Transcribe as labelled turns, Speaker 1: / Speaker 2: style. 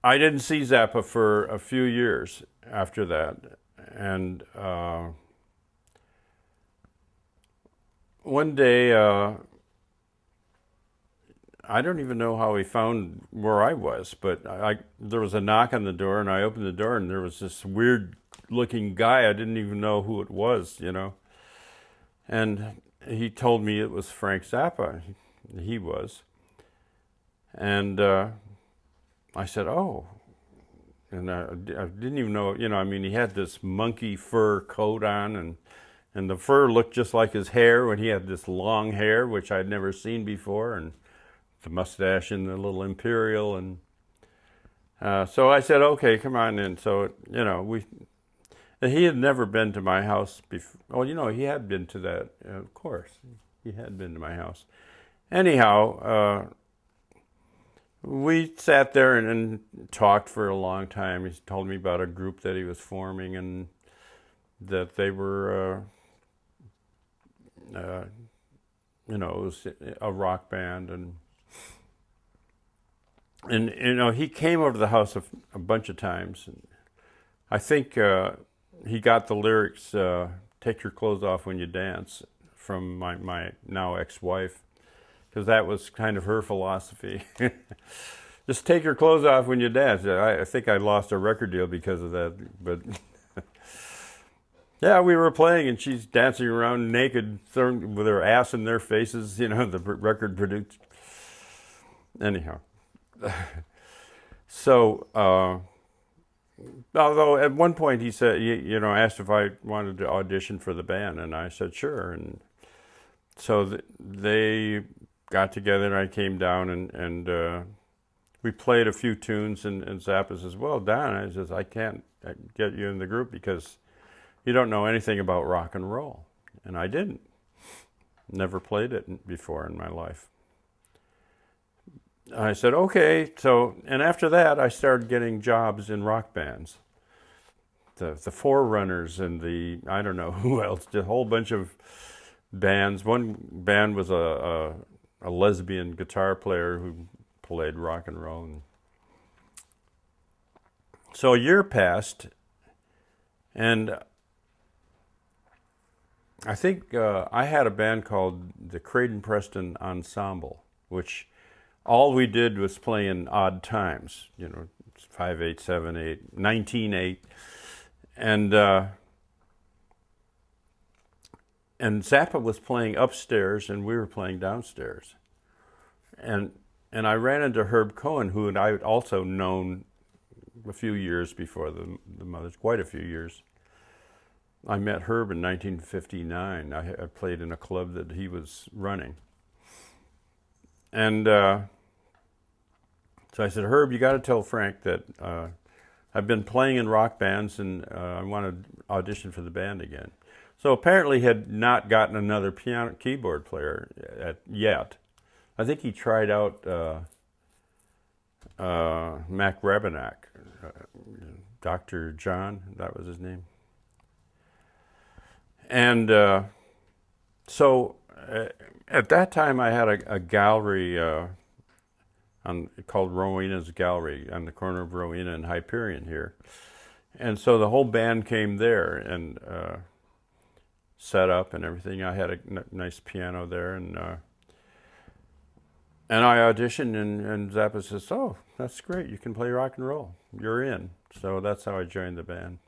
Speaker 1: I didn't see Zappa for a few years after that, and one day I don't even know how he found where I was, but there was a knock on the door, and I opened the door, and there was this weird-looking guy. I didn't even know who it was, and he told me it was Frank Zappa. He was, and I said, "Oh." And I didn't even know, I mean, he had this monkey fur coat on, and the fur looked just like his hair when he had this long hair, which I'd never seen before, and the mustache and the little imperial. And so I said, okay, come on in. So, he had never been to my house before. Oh, he had been to that, of course. He had been to my house. Anyhow, we sat there and talked for a long time. He told me about a group that he was forming and that they were, it was a rock band. And he came over to the house a bunch of times. And I think he got the lyrics, "Take your clothes off when you dance," from my now ex-wife, because that was kind of her philosophy. Just take your clothes off when you dance. I think I lost a record deal because of that. But yeah, we were playing, and she's dancing around naked, with her ass in their faces. The record produced. Anyhow. So, although at one point he said, asked if I wanted to audition for the band, and I said sure. And so they got together, and I came down, and we played a few tunes, and Zappa says, "Well, Don," I says, "I can't get you in the group because you don't know anything about rock and roll." And I didn't. Never played it before in my life. I said, okay. So, and after that, I started getting jobs in rock bands. The Forerunners and I don't know who else, just a whole bunch of bands. One band was a lesbian guitar player who played rock and roll. And so a year passed, and I think I had a band called the Preston Ensemble, which all we did was play in odd times, 5/8, 7/8, 19/8, and Zappa was playing upstairs, and we were playing downstairs, and I ran into Herb Cohen, who I had also known a few years before the Mothers, quite a few years. I met Herb in 1959. I played in a club that he was running. And so I said, "Herb, you got to tell Frank that I've been playing in rock bands, and I want to audition for the band again." So apparently he had not gotten another keyboard player yet. I think he tried out Mac Rebenak, Dr. John, that was his name. And so at that time I had a gallery called Rowena's Gallery on the corner of Rowena and Hyperion here. And so the whole band came there and set up and everything. I had a nice piano there, and I auditioned, and Zappa says, "Oh, that's great, you can play rock and roll, you're in." So that's how I joined the band.